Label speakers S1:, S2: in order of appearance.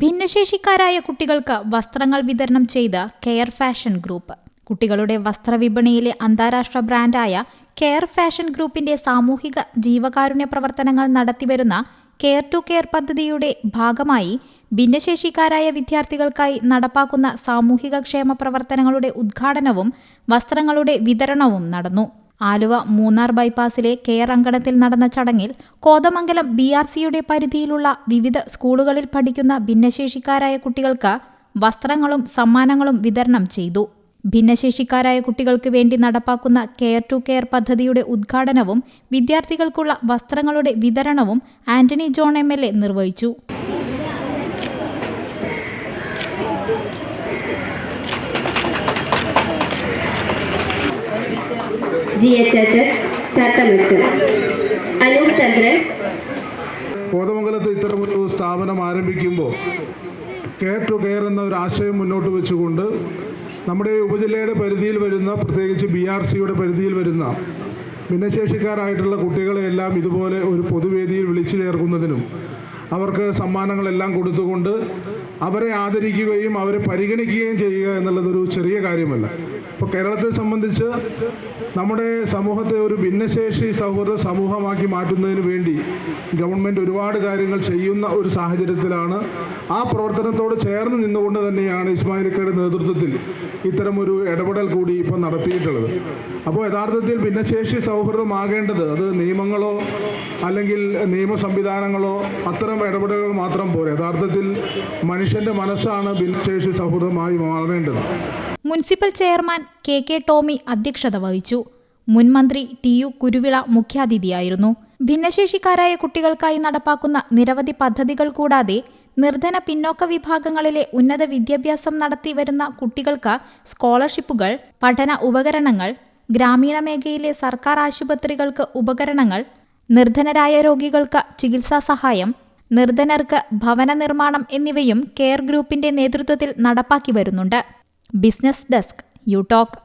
S1: ഭിന്നശേഷിക്കാരായ കുട്ടികൾക്ക് വസ്ത്രങ്ങൾ വിതരണം ചെയ്ത കെയർ ഫാഷൻ ഗ്രൂപ്പ്. കുട്ടികളുടെ വസ്ത്രവിപണിയിലെ അന്താരാഷ്ട്ര ബ്രാൻഡായ കെയർ ഫാഷൻ ഗ്രൂപ്പിന്റെ സാമൂഹിക ജീവകാരുണ്യ പ്രവർത്തനങ്ങൾ നടത്തിവരുന്ന കെയർ ടു കെയർ പദ്ധതിയുടെ ഭാഗമായി ഭിന്നശേഷിക്കാരായ വിദ്യാർത്ഥികൾക്കായി നടപ്പാക്കുന്ന സാമൂഹിക ക്ഷേമ പ്രവർത്തനങ്ങളുടെ ഉദ്ഘാടനവും വസ്ത്രങ്ങളുടെ വിതരണവും നടന്നു. ആലുവ മൂന്നാർ ബൈപ്പാസിലെ കെയർ അങ്കണത്തിൽ നടന്ന ചടങ്ങിൽ കോതമംഗലം BRCയുടെ പരിധിയിലുള്ള വിവിധ സ്കൂളുകളിൽ പഠിക്കുന്ന ഭിന്നശേഷിക്കാരായ കുട്ടികൾക്ക് വസ്ത്രങ്ങളും സമ്മാനങ്ങളും വിതരണം ചെയ്തു. ഭിന്നശേഷിക്കാരായ കുട്ടികൾക്ക് വേണ്ടി നടപ്പാക്കുന്ന കെയർ ടു കെയർ പദ്ധതിയുടെ ഉദ്ഘാടനവും വിദ്യാർത്ഥികൾക്കുള്ള വസ്ത്രങ്ങളുടെ വിതരണവും ആന്റണി ജോൺ MLA നിർവഹിച്ചു.
S2: GHSS ചാത്തമറ്റം അനൂപ് ചന്ദ്രൻ.
S3: കോതമംഗലത്ത് ഇത്തരമൊരു സ്ഥാപനം ആരംഭിക്കുമ്പോൾ കെയർ ടു കെയർ എന്ന ഒരു ആശയം മുന്നോട്ട് വെച്ചുകൊണ്ട് നമ്മുടെ ഉപജില്ലയുടെ പരിധിയിൽ വരുന്ന, പ്രത്യേകിച്ച് BRCയുടെ പരിധിയിൽ വരുന്ന ഭിന്നശേഷിക്കാരായിട്ടുള്ള കുട്ടികളെയെല്ലാം ഇതുപോലെ ഒരു പൊതുവേദിയിൽ വിളിച്ചു ചേർക്കുന്നതിനും അവർക്ക് സമ്മാനങ്ങളെല്ലാം കൊടുത്തുകൊണ്ട് അവരെ ആദരിക്കുകയും അവരെ പരിഗണിക്കുകയും ചെയ്യുക എന്നുള്ളതൊരു ചെറിയ കാര്യമല്ല. ഇപ്പോൾ കേരളത്തെ സംബന്ധിച്ച് നമ്മുടെ സമൂഹത്തെ ഒരു ഭിന്നശേഷി സൗഹൃദ സമൂഹമാക്കി മാറ്റുന്നതിന് വേണ്ടി ഗവൺമെൻറ് ഒരുപാട് കാര്യങ്ങൾ ചെയ്യുന്ന ഒരു സാഹചര്യത്തിലാണ്. ആ പ്രവർത്തനത്തോട് ചേർന്ന് നിന്നുകൊണ്ട് തന്നെയാണ് ഇസ്മായിലിക്കയുടെ നേതൃത്വത്തിൽ ഇത്തരമൊരു ഇടപെടൽ കൂടി ഇപ്പോൾ നടത്തിയിട്ടുള്ളത്. അപ്പോൾ യഥാർത്ഥത്തിൽ ഭിന്നശേഷി സൗഹൃദമാകേണ്ടത് അത് നിയമങ്ങളോ അല്ലെങ്കിൽ നിയമ സംവിധാനങ്ങളോ അത്തരം ഇടപെടലുകൾ മാത്രം പോരെ. യഥാർത്ഥത്തിൽ മനുഷ്യന്റെ മനസ്സാണ് ഭിന്നശേഷി സൗഹൃദമായി മാറേണ്ടത്.
S1: മുനിസിപ്പൽ ചെയർമാൻ KK ടോമി അധ്യക്ഷത വഹിച്ചു. മുൻ മന്ത്രി TU കുരുവിള മുഖ്യാതിഥിയായിരുന്നു. ഭിന്നശേഷിക്കാരായ കുട്ടികൾക്കായി നടപ്പാക്കുന്ന നിരവധി പദ്ധതികൾ കൂടാതെ നിർധന പിന്നോക്ക വിഭാഗങ്ങളിലെ ഉന്നത വിദ്യാഭ്യാസം നടത്തി വരുന്ന കുട്ടികൾക്ക് സ്കോളർഷിപ്പുകൾ, പഠന ഉപകരണങ്ങൾ, ഗ്രാമീണ മേഖലയിലെ സർക്കാർ ആശുപത്രികൾക്ക് ഉപകരണങ്ങൾ, നിർധനരായ രോഗികൾക്ക് ചികിത്സാ സഹായം, നിർധനർക്ക് ഭവന നിർമ്മാണം എന്നിവയും കെയർ ഗ്രൂപ്പിന്റെ നേതൃത്വത്തിൽ നടപ്പാക്കി വരുന്നുണ്ട്. Business desk, you talk.